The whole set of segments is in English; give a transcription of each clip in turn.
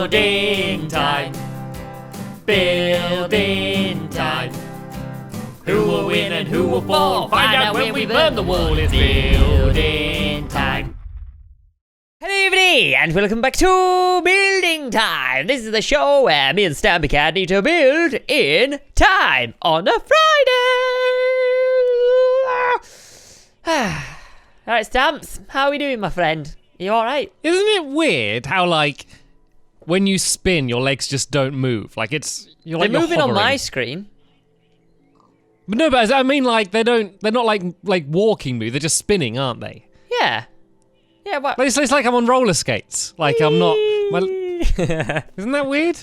Building time. Building time. Who will win and who will fall? Find out when we burn the wall. It's building time. Hello everybody, and welcome back to Building Time. This is the show where me and Stampy Cat need to build in time on a Friday. Alright, Stamps, how are we doing, my friend? You alright? Isn't it weird how, like, when you spin, your legs just don't move? Like, you're moving on hovering. my screen. But no, but I mean, like, they're not like walking move, they're just spinning, aren't they? Yeah. Yeah, what? It's like I'm on roller skates. Like, I'm not... Isn't that weird?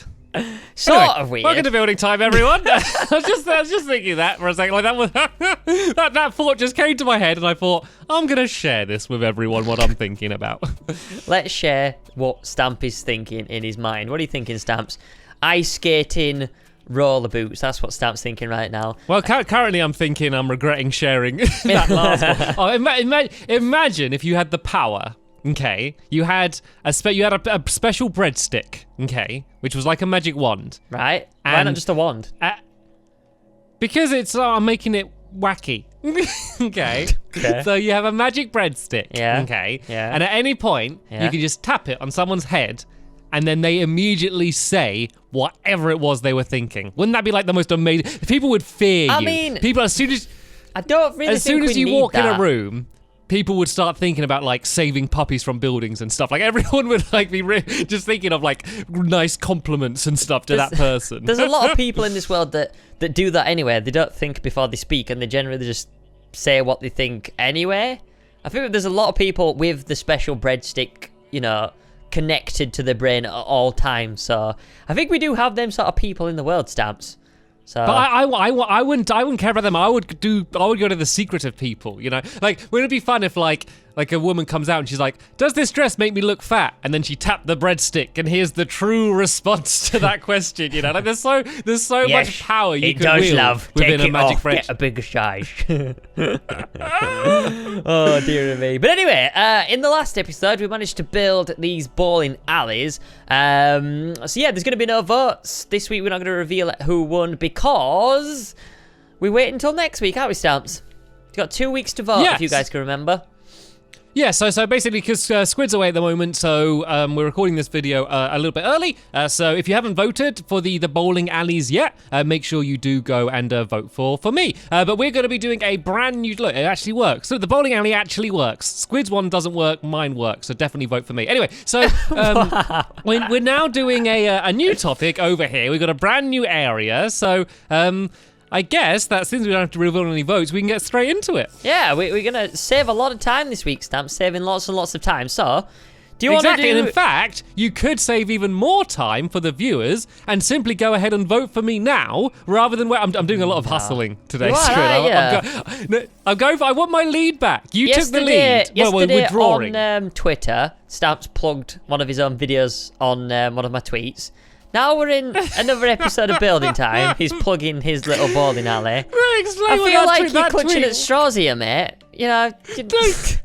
Sort of weird. Welcome to Building Time, everyone. I was just thinking that for a second. Like that thought just came to my head, and I thought I'm gonna share this with everyone. What I'm thinking about. Let's share what Stamp is thinking in his mind. What are you thinking, Stamps? Ice skating, roller boots. That's what Stamp's thinking right now. Well, currently I'm thinking I'm regretting sharing that last one. Oh, imagine if you had the power. Okay, you had a special breadstick, okay, which was like a magic wand. Right. Why not just a wand? Because I'm making it wacky. Okay. So you have a magic breadstick. Yeah. Okay. Yeah. And at any point, you can just tap it on someone's head, and then they immediately say whatever it was they were thinking. Wouldn't that be like the most amazing? People would fear you. I mean, people as soon as I don't really as soon think as we you need walk in that. a room, people would start thinking about like saving puppies from buildings and stuff. Like everyone would like be just thinking of like nice compliments and stuff to that person. There's a lot of people in this world that do that anyway. They don't think before they speak, and they generally just say what they think anyway. I think there's a lot of people with the special breadstick, you know, connected to their brain at all times. So I think we do have them sort of people in the world, Stamps. So, but I wouldn't care about them. I would go to the secretive people, you know? Like, wouldn't it be fun if like a woman comes out and she's like, does this dress make me look fat? And then she tapped the breadstick and here's the true response to that question, you know? Like there's so yes, much power you it can does, wield love. within Take a magic off, bread. get a bigger size. Oh dear me. But anyway, in the last episode we managed to build these bowling alleys. So yeah, there's gonna be no votes. This week we're not gonna reveal who won because we wait until next week, aren't we, Stamps? We've got 2 weeks to vote, Yes. if you guys can remember. Yeah, so basically, because Squid's away at the moment, so we're recording this video a little bit early. So if you haven't voted for the bowling alleys yet, make sure you do go and vote for me. But we're going to be doing a brand new... Look, it actually works. So the bowling alley actually works. Squid's one doesn't work, mine works, so definitely vote for me. Anyway, so we're now doing a new topic over here. We've got a brand new area, so... I guess that since we don't have to reveal any votes, we can get straight into it. Yeah, we're going to save a lot of time this week, Stamp, saving lots and lots of time. So, do you want to do... Exactly, and in fact, you could save even more time for the viewers and simply go ahead and vote for me now, rather than wait. I'm doing a lot of hustling today, Squid. I want my lead back. You took the lead. Well, we're drawing. On Twitter, Stamps plugged one of his own videos on one of my tweets. Now we're in another episode of Building Time. He's plugging his little bowling alley. I feel like you're clutching at straws here, mate. You know.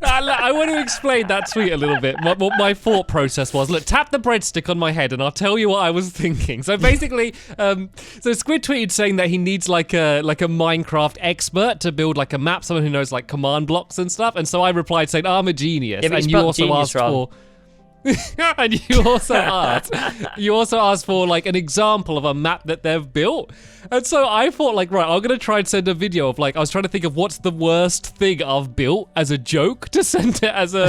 I want to explain that tweet a little bit. What my thought process was. Look, tap the breadstick on my head, and I'll tell you what I was thinking. So basically, so Squid tweeted saying that he needs like a Minecraft expert to build like a map, someone who knows like command blocks and stuff. And so I replied saying, "I'm a genius." Yeah, and you also asked for. And you also asked for like an example of a map that they've built. And so I thought like, right, I'm gonna try and send a video of like, I was trying to think of what's the worst thing I've built as a joke to send it as a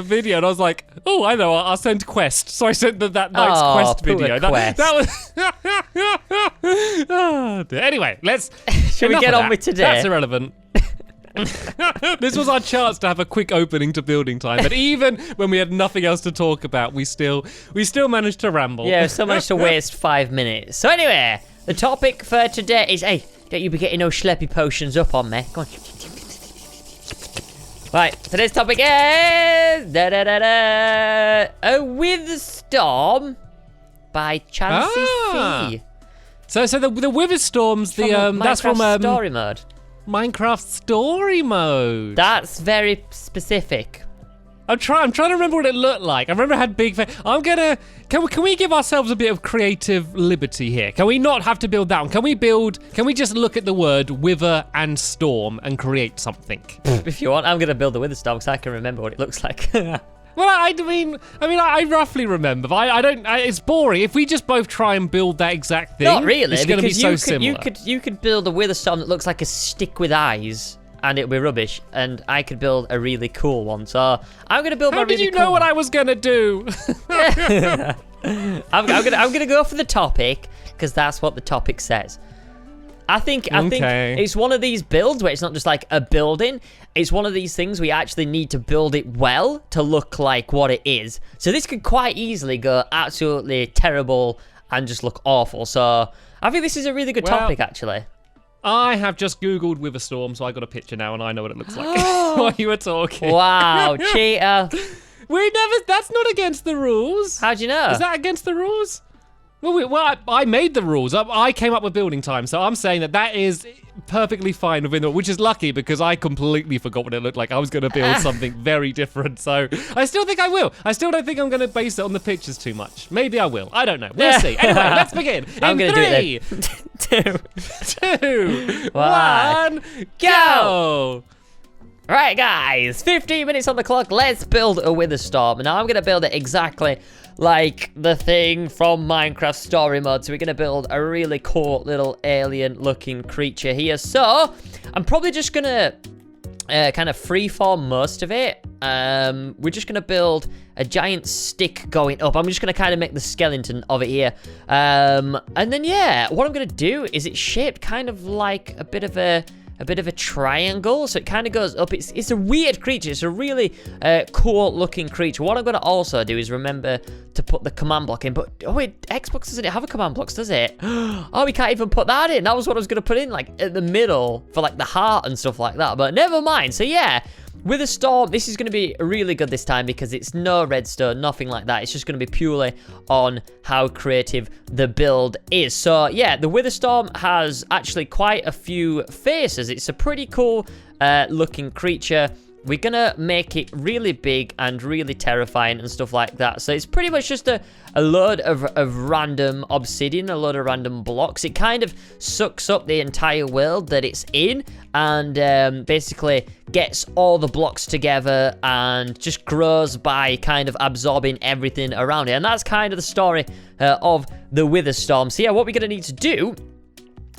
video. And I was like, oh, I know, I'll send Quest. So I sent that night's Quest video. That was oh, dear. Anyway, Should we get on with today? That's irrelevant. This was our chance to have a quick opening to Building Time, but even when we had nothing else to talk about, we still managed to ramble. Yeah, we still managed to waste 5 minutes. So anyway, the topic for today is, hey, don't you be getting those schleppy potions up on me. Come on. Right, today's topic is A Wither Storm by Chancey C. So the Wither Storms, that's from story mode. Minecraft story mode. That's very specific. I'm trying to remember what it looked like. I remember it had big face. Can we give ourselves a bit of creative liberty here? Can we not have to build that one? Can we just look at the word wither and storm and create something? If you want, I'm gonna build the wither storm because I can remember what it looks like. Well, I roughly remember, but I don't. It's boring. If we just both try and build that exact thing, Not really, it's going to be because so similar. you could build a wither storm that looks like a stick with eyes, and it'll be rubbish. And I could build a really cool one. So I'm gonna build How my really did you cool know what I was gonna do? I'm gonna go for the topic because that's what the topic says. I think it's one of these builds where it's not just like a building. It's one of these things we actually need to build it well to look like what it is. So this could quite easily go absolutely terrible and just look awful. So I think this is a really good topic, actually. I have just Googled Wither Storm, so I got a picture now and I know what it looks like while you were talking. Wow, cheater. That's not against the rules. How'd you know? Is that against the rules? Well, I made the rules. I came up with building time, so I'm saying that is perfectly fine within the, which is lucky because I completely forgot what it looked like. I was going to build something very different, so I still think I will. I still don't think I'm going to base it on the pictures too much. Maybe I will. I don't know. We'll see. Anyway, let's begin. I'm going to do it. 3, 2, 1, 1, go! Right, guys, 15 minutes on the clock. Let's build a wither storm. Now, I'm going to build it exactly like the thing from Minecraft story mode. So we're going to build a really cool little alien-looking creature here. So I'm probably just going to kind of freeform most of it. We're just going to build a giant stick going up. I'm just going to kind of make the skeleton of it here. And then, yeah, what I'm going to do is it's shaped kind of like a bit of a triangle, so it kind of goes up. It's a weird creature. It's a really cool looking creature. What I'm going to also do is remember to put the command block in, but oh wait, Xbox doesn't have a command block, does it? Oh, we can't even put that in. That was what I was going to put in, like at the middle for like the heart and stuff like that, but never mind. So yeah, with a storm, this is going to be really good this time because it's no redstone, nothing like that. It's just going to be purely on how creative the build is. So yeah, the Wither Storm has actually quite a few faces. It's a pretty cool looking creature. We're going to make it really big and really terrifying and stuff like that. So it's pretty much just a load of random obsidian, a load of random blocks. It kind of sucks up the entire world that it's in and basically gets all the blocks together and just grows by kind of absorbing everything around it. And that's kind of the story of the Wither Storm. So yeah, what we're going to need to do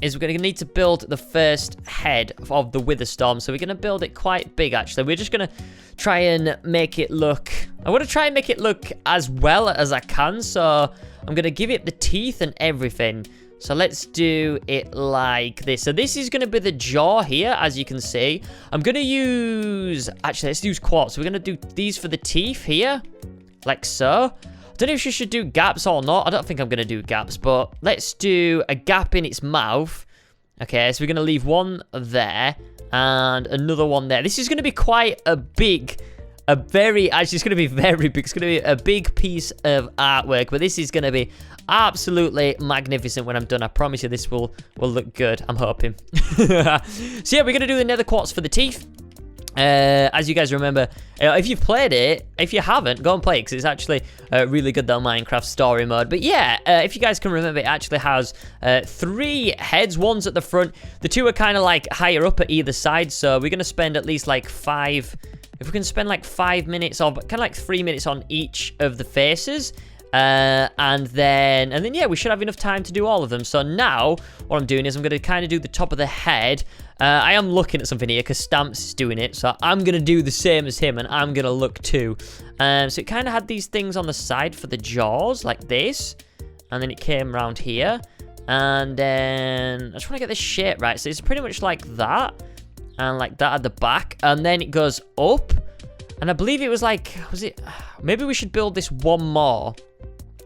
is we're going to need to build the first head of the Wither Storm. So we're going to build it quite big, actually. We're just going to try and make it look... I want to try and make it look as well as I can. So I'm going to give it the teeth and everything. So let's do it like this. So this is going to be the jaw here, as you can see. I'm going to use... Actually, let's use quartz. So we're going to do these for the teeth here, like so. I don't know if you should do gaps or not. I don't think I'm going to do gaps, but let's do a gap in its mouth. Okay, so we're going to leave one there and another one there. This is going to be quite a big, actually it's going to be very big. It's going to be a big piece of artwork, but this is going to be absolutely magnificent when I'm done. I promise you this will look good. I'm hoping. So yeah, we're going to do the nether quartz for the teeth. As you guys remember, if you've played it, if you haven't, go and play it because it's actually really good, though, Minecraft story mode. But yeah, if you guys can remember, it actually has 3 heads. One's at the front. The 2 are kind of like higher up at either side. So we're going to spend at least like 5... If we can spend like 5 minutes or kind of like 3 minutes on each of the faces. And then yeah, we should have enough time to do all of them. So now what I'm doing is I'm going to kind of do the top of the head. I am looking at something here because Stamps is doing it, so I'm going to do the same as him and I'm going to look too. So it kind of had these things on the side for the jaws like this, and then it came around here, and then I just want to get this shape right. So it's pretty much like that and like that at the back, and then it goes up, and I believe it was like, maybe we should build this one more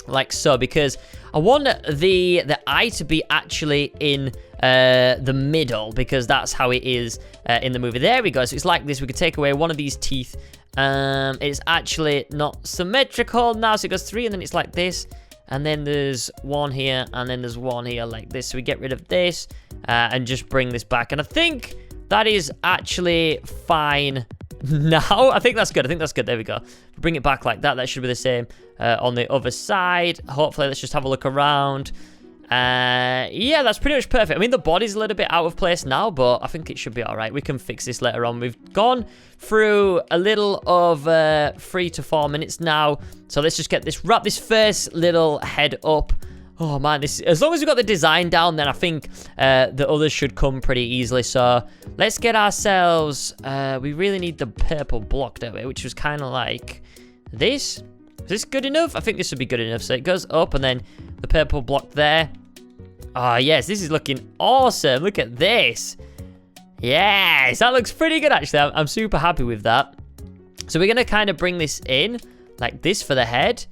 like so, because I want the eye to be actually in the middle, because that's how it is in the movie. There we go. So it's like this. We could take away one of these teeth. It's actually not symmetrical now, so it goes 3 and then it's like this, and then there's one here and then there's one here like this. So we get rid of this and just bring this back, and I think that is actually fine now. I think that's good. There we go. Bring it back like that. That should be the same on the other side. Hopefully, let's just have a look around. Yeah, that's pretty much perfect. I mean, the body's a little bit out of place now, but I think it should be all right. We can fix this later on. We've gone through a little of 3 to 4 minutes now. So let's just wrap this first little head up. Oh man, as long as we've got the design down, then I think the others should come pretty easily. So let's get ourselves, we really need the purple block, don't we? Which was kind of like this. Is this good enough? I think this would be good enough. So it goes up and then the purple block there. Oh yes, this is looking awesome. Look at this. Yes, that looks pretty good actually. I'm super happy with that. So we're going to kind of bring this in like this for the head.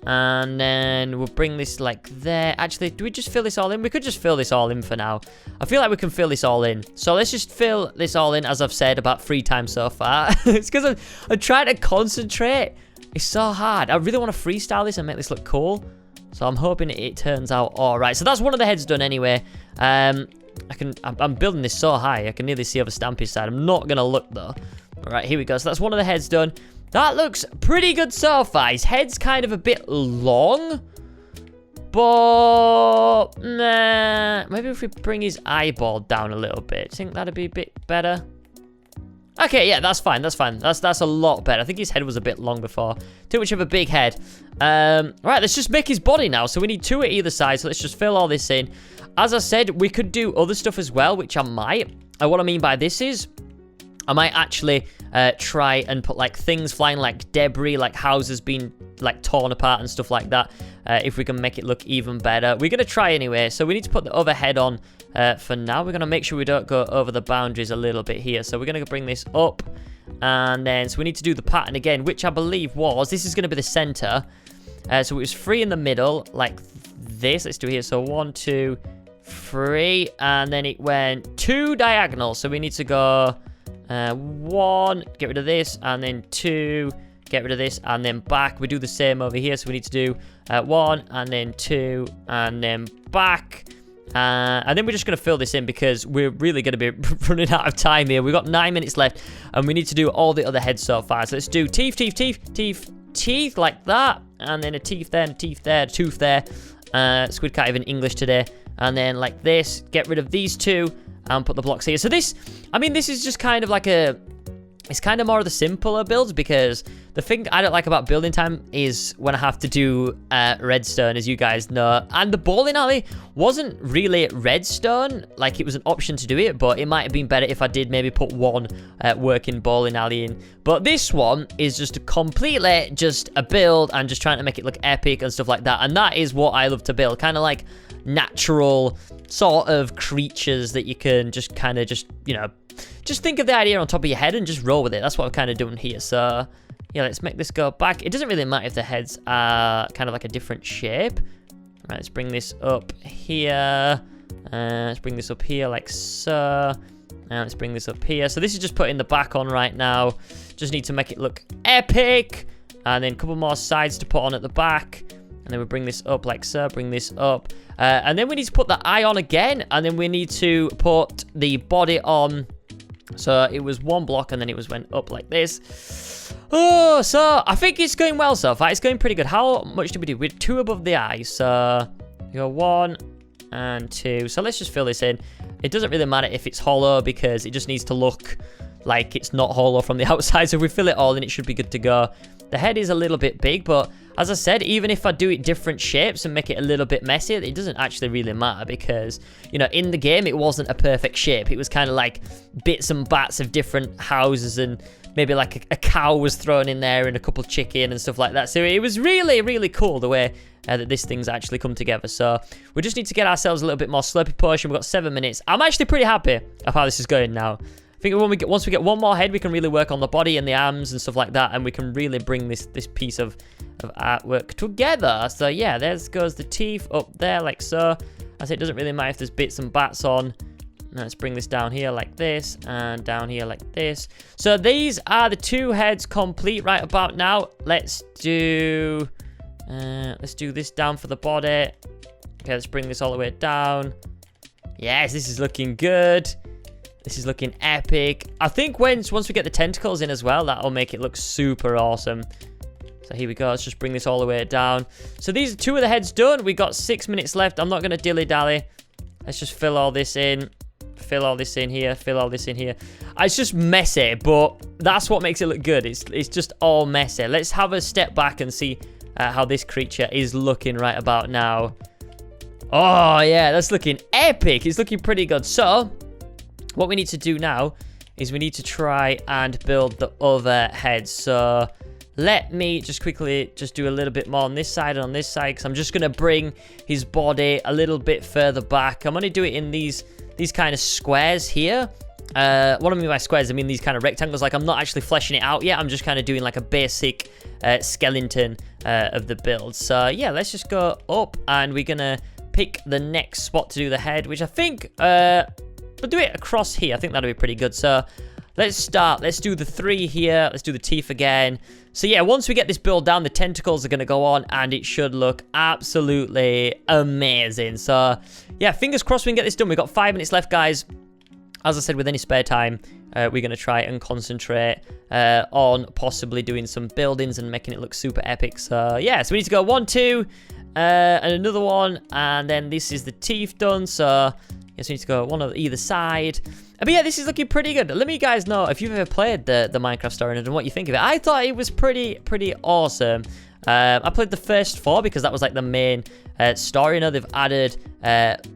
And then we'll bring this like there. Actually, do we just fill this all in? We could just fill this all in for now. I feel like we can fill this all in. So let's just fill this all in, as I've said about 3 times so far. It's because I'm trying to concentrate. It's so hard. I really want to freestyle this and make this look cool. So I'm hoping it turns out all right. So that's one of the heads done anyway. I'm building this so high. I can nearly see over Stampy's side. I'm not going to look though. All right, here we go. So that's one of the heads done. That looks pretty good so far. His head's kind of a bit long. But, nah. Maybe if we bring his eyeball down a little bit. I think that'd be a bit better. Okay, yeah, that's fine. That's fine. That's a lot better. I think his head was a bit long before. Too much of a big head. Right, let's just make his body now. So we need 2 at either side. So let's just fill all this in. As I said, we could do other stuff as well, which I might. And what I mean by this is, I might actually try and put like things flying, like debris, like houses being like torn apart and stuff like that. If we can make it look even better. We're going to try anyway. So we need to put the other head on for now. We're going to make sure we don't go over the boundaries a little bit here. So we're going to bring this up. And then, so we need to do the pattern again, which I believe was, this is going to be the center. So it was 3 in the middle, like this. Let's do it here. So 1, 2, 3. And then it went 2 diagonal. So we need to go 1, get rid of this. And then 2, get rid of this. And then back. We do the same over here. So we need to do 1, and then 2, and then back. And then we're just going to fill this in because we're really going to be running out of time here. We've got 9 minutes left and we need to do all the other heads so far. So let's do teeth, teeth, teeth, teeth, teeth like that. And then a teeth there, and a teeth there, a tooth there. Squid can't even English today. And then like this, get rid of these 2 and put the blocks here. So this, I mean, this is just kind of like it's kind of more of the simpler builds because the thing I don't like about building time is when I have to do redstone, as you guys know. And the bowling alley wasn't really redstone, like it was an option to do it, but it might have been better if I did maybe put 1 working bowling alley in. But this one is just completely just a build and just trying to make it look epic and stuff like that. And that is what I love to build, kind of like natural sort of creatures that you can just kind of just, you know, just think of the idea on top of your head and just roll with it. That's what I'm kind of doing here. So, yeah, let's make this go back. It doesn't really matter if the heads are kind of like a different shape. All right, let's bring this up here. Let's bring this up here like so. And let's bring this up here. So this is just putting the back on right now. Just need to make it look epic. And then a couple more sides to put on at the back. And then we bring this up like so, bring this up. And then we need to put the eye on again. And then we need to put the body on. So it was 1 block and then it went up like this. Oh, so I think it's going well so far. It's going pretty good. How much did we do? We're 2 above the eye. So we go 1 and 2. So let's just fill this in. It doesn't really matter if it's hollow because it just needs to look like it's not hollow from the outside. So if we fill it all in, it should be good to go. The head is a little bit big, but as I said, even if I do it different shapes and make it a little bit messy, it doesn't actually really matter because, you know, in the game, it wasn't a perfect shape. It was kind of like bits and bats of different houses and maybe like a cow was thrown in there and a couple chicken and stuff like that. So it was really, really cool the way that this thing's actually come together. So we just need to get ourselves a little bit more slurpy potion. We've got 7 minutes. I'm actually pretty happy of how this is going now. I think once we get 1 more head, we can really work on the body and the arms and stuff like that, and we can really bring this piece of artwork together. So yeah, there goes the teeth up there like so. I say it doesn't really matter if there's bits and bats on. Let's bring this down here like this and down here like this. So these are the 2 heads complete right about now. Let's do this down for the body. Okay, let's bring this all the way down. Yes, this is looking good. This is looking epic. I think once we get the tentacles in as well, that'll make it look super awesome. So here we go. Let's just bring this all the way down. So these are 2 of the heads done. We got 6 minutes left. I'm not going to dilly-dally. Let's just fill all this in. Fill all this in here. Fill all this in here. It's just messy, but that's what makes it look good. It's just all messy. Let's have a step back and see how this creature is looking right about now. Oh, yeah. That's looking epic. It's looking pretty good. So what we need to do now is we need to try and build the other heads. So let me just quickly just do a little bit more on this side and on this side, because I'm just going to bring his body a little bit further back. I'm going to do it in these kind of squares here. What I mean by squares, I mean these kind of rectangles. Like, I'm not actually fleshing it out yet. I'm just kind of doing like a basic skeleton of the build. So yeah, let's just go up, and we're going to pick the next spot to do the head, which I think... we'll do it across here. I think that'll be pretty good. So let's start. Let's do the 3 here. Let's do the teeth again. So yeah, once we get this build down, the tentacles are going to go on, and it should look absolutely amazing. So yeah, fingers crossed we can get this done. We've got 5 minutes left, guys. As I said, with any spare time, we're going to try and concentrate on possibly doing some buildings and making it look super epic. So yeah, so we need to go 1, 2, and another one, and then this is the teeth done. So yes, we need to go one on either side. But yeah, this is looking pretty good. Let me guys know if you've ever played the Minecraft story and what you think of it. I thought it was pretty awesome. I played the first 4 because that was like the main story. I know they've added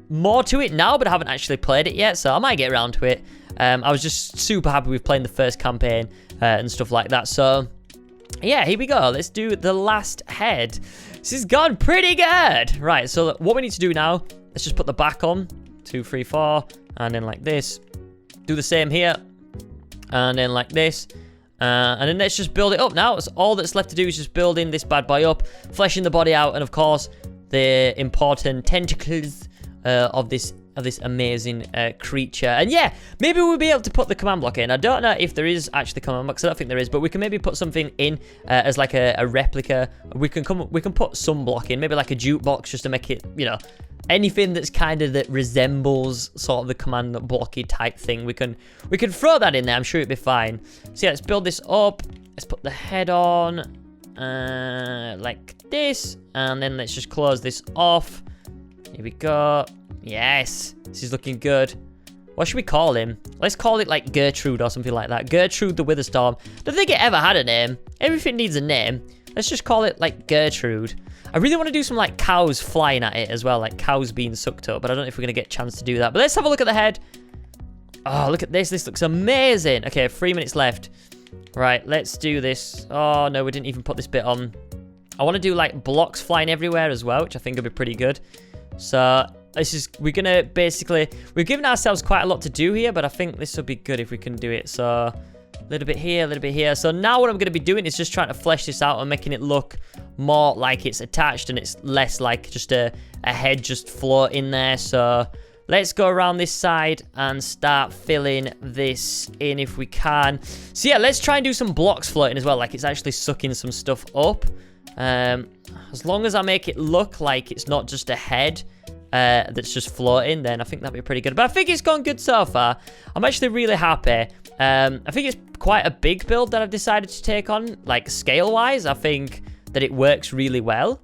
more to it now, but I haven't actually played it yet, so I might get around to it. I was just super happy with playing the first campaign and stuff like that. So yeah, here we go. Let's do the last head. This has gone pretty good. Right, so what we need to do now, let's just put the back on. 2, 3, 4, and then like this. Do the same here, and then like this, and then let's just build it up now. It's all that's left to do is just building this bad boy up, fleshing the body out, and of course the important tentacles of this amazing creature. And yeah, maybe we'll be able to put the command block in. I don't know if there is actually command block, 'cause I don't think there is, but we can maybe put something in as like a replica. We can put some block in, maybe like a jukebox, just to make it, you know, anything that's kind of that resembles sort of the command blocky type thing. We can throw that in there. I'm sure it'd be fine. So yeah, let's build this up. Let's put the head on like this, and then let's just close this off. Here we go. Yes, this is looking good. What should we call him? Let's call it like Gertrude or something like that. Gertrude the Witherstorm. I don't think it ever had a name. Everything needs a name. Let's just call it like Gertrude. I really want to do some like cows flying at it as well, like cows being sucked up, but I don't know if we're going to get a chance to do that. But let's have a look at the head. Oh, look at this. This looks amazing. Okay, 3 minutes left. Right, let's do this. Oh, no, we didn't even put this bit on. I want to do like blocks flying everywhere as well, which I think would be pretty good. So we're going to basically, we've given ourselves quite a lot to do here, but I think this will be good if we can do it. So a little bit here, a little bit here. So now what I'm going to be doing is just trying to flesh this out and making it look more like it's attached and it's less like just a head just floating there. So let's go around this side and start filling this in if we can. So yeah, let's try and do some blocks floating as well, like it's actually sucking some stuff up. As long as I make it look like it's not just a head that's just floating, then I think that'd be pretty good. But I think it's gone good so far. I'm actually really happy. I think it's quite a big build that I've decided to take on, like scale-wise. I think that it works really well.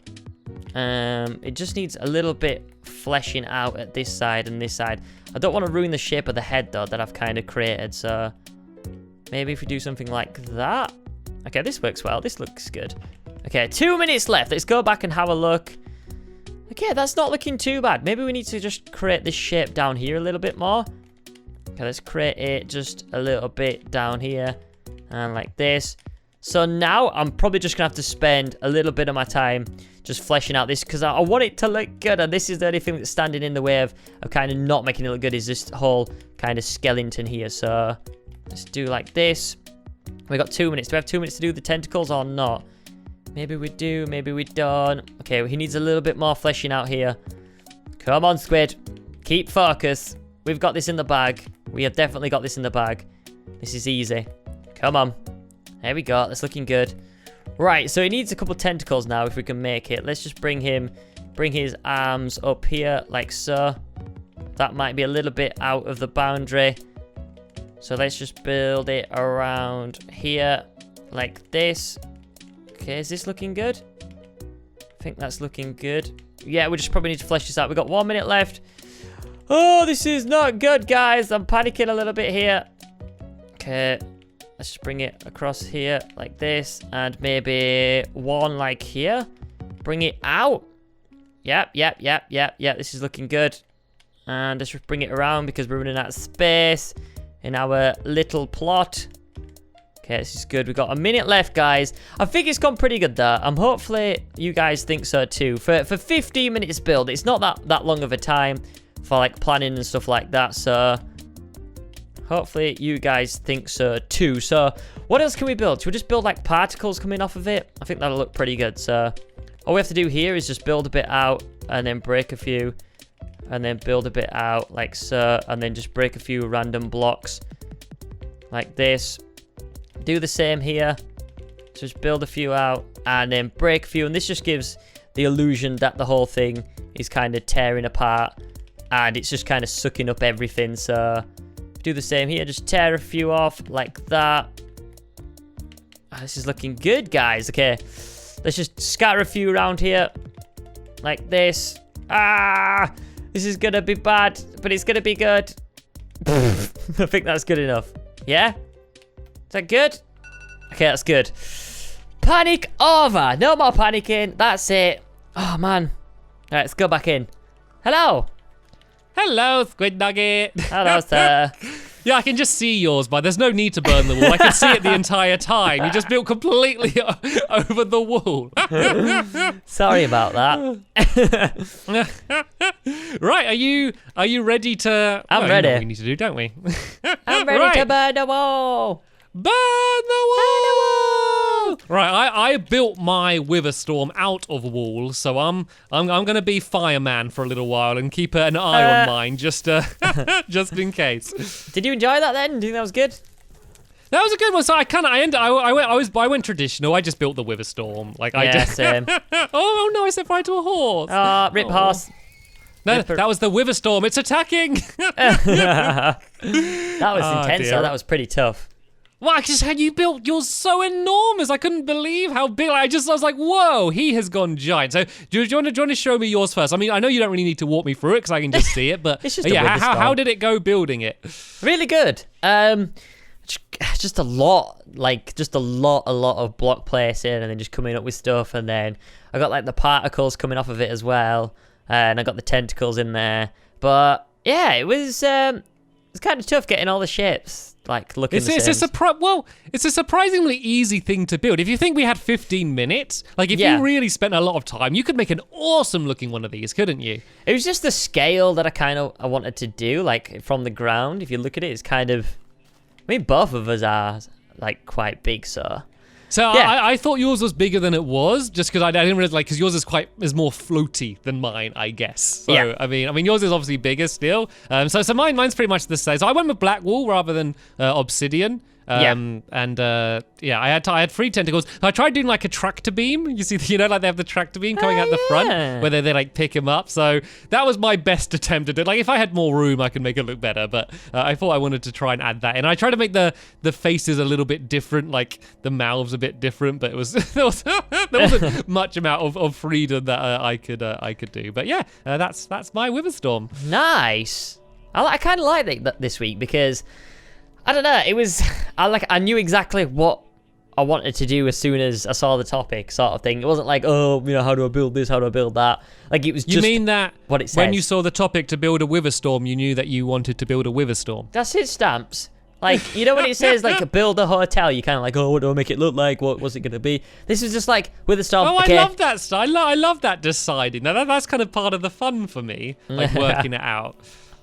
It just needs a little bit fleshing out at this side and this side. I don't want to ruin the shape of the head, though, that I've kind of created. So maybe if we do something like that. Okay, this works well. This looks good. Okay, 2 minutes left. Let's go back and have a look. Okay, that's not looking too bad. Maybe we need to just create this shape down here a little bit more. Okay, let's create it just a little bit down here and like this. So now I'm probably just gonna have to spend a little bit of my time just fleshing out this, because I want it to look good, and this is the only thing that's standing in the way of kind of not making it look good, is this whole kind of skeleton here. So let's do like this. We got 2 minutes. Do we have 2 minutes to do the tentacles or not? Maybe we do, maybe we don't. Okay, well, he needs a little bit more fleshing out here. Come on, Squid. Keep focus. We've got this in the bag. We have definitely got this in the bag. This is easy. Come on. There we go. That's looking good. Right, so he needs a couple tentacles now if we can make it. Let's just bring his arms up here like so. That might be a little bit out of the boundary. So let's just build it around here like this. Okay, is this looking good? I think that's looking good. Yeah, we just probably need to flesh this out. We've got 1 minute left. Oh, this is not good, guys. I'm panicking a little bit here. Okay, let's just bring it across here like this. And maybe one like here. Bring it out. Yep. This is looking good. And let's just bring it around because we're running out of space in our little plot. Okay, this is good. We've got a minute left, guys. I think it's gone pretty good there. Hopefully you guys think so too. For 15 minutes build, it's not that long of a time for like planning and stuff like that. So hopefully you guys think so too. So what else can we build? Should we just build like particles coming off of it? I think that'll look pretty good. So all we have to do here is just build a bit out and then break a few. And then build a bit out like so. And then just break a few random blocks like this. Do the same here. Just build a few out and then break a few. And this just gives the illusion that the whole thing is kind of tearing apart. And it's just kind of sucking up everything. So do the same here. Just tear a few off like that. Oh, this is looking good, guys. Okay. Let's just scatter a few around here. Like this. This is going to be bad, but it's going to be good. I think that's good enough. Yeah? Is that good? Okay, that's good. Panic over. No more panicking. That's it. Oh, man. All right, let's go back in. Hello. Hello, Squid Nugget. Hello, sir. Yeah, I can just see yours, but there's no need to burn the wall. I can see it the entire time. You just built completely over the wall. Sorry about that. Right, are you ready to... I'm ready. You know what we need to do, don't we? I'm ready to burn the wall. Burn the wall! Right, I built my Wither Storm out of walls, so I'm gonna be fireman for a little while and keep an eye on mine just in case. Did you enjoy that then? Do you think that was good? That was a good one. So I went traditional. I just built the Wither Storm. Same. Oh no! I set fire to a horse. Rip horse. No, that was the Wither Storm. It's attacking. That was intense. Dear. That was pretty tough. Well, I just had you built yours so enormous. I couldn't believe how big. I was like, whoa, he has gone giant. So do you want to show me yours first? I mean, I know you don't really need to walk me through it because I can just see it. But it's just how did it go building it? Really good. Just a lot of block placing and then just coming up with stuff. And then I got like the particles coming off of it as well. And I got the tentacles in there. But yeah, it was kind of tough getting all the shapes. Like looking the same. It's a surprisingly easy thing to build. If you think we had 15 minutes, like if you really spent a lot of time, you could make an awesome looking one of these, couldn't you? It was just the scale that I wanted to do, like from the ground. If you look at it, it's kind of, I mean, both of us are like quite big, so. So yeah. I thought yours was bigger than it was, just because I didn't realize, like, because yours is more floaty than mine, I guess. So yeah. I mean yours is obviously bigger still. So mine's pretty much the same. So I went with black wool rather than obsidian. I had 3 tentacles. I tried doing like a tractor beam. You see, like they have the tractor beam coming out the front, where they like pick him up. So that was my best attempt at it. Like if I had more room, I could make it look better. But I thought I wanted to try and add that. And I tried to make the faces a little bit different, like the mouths a bit different. But it was there wasn't much amount of freedom that I could do. But yeah, that's my Wither Storm. Nice. I kind of like that this week because. I don't know, it was, I knew exactly what I wanted to do as soon as I saw the topic sort of thing. It wasn't like, oh, how do I build this, how do I build that? Like it was just You mean that what it says. When you saw the topic to build a Wither Storm, you knew that you wanted to build a Wither Storm? That's it, Stamps. Like, when it says like build a hotel, you kind of like, oh, what do I make it look like? What was it going to be? This is just like Wither Storm. Oh, okay. I love that stuff. I love that deciding. Now that's kind of part of the fun for me, like working it out.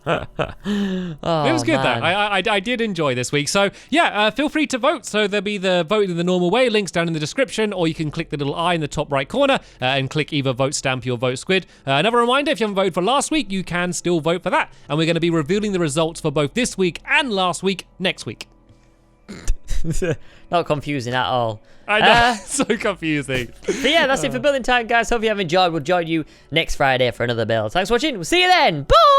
It was good though. I did enjoy this week. So yeah, feel free to vote. So there'll be the vote in the normal way, links down in the description, or you can click the little eye in the top right corner and click either vote Stampy or vote Squid. Another reminder, if you haven't voted for last week, you can still vote for that. And we're going to be revealing the results for both this week and last week next week. Not confusing at all. I know, so confusing. But yeah, that's it for building time, guys. Hope you have enjoyed. We'll join you next Friday for another build. Thanks for watching. We'll see you then. Bye!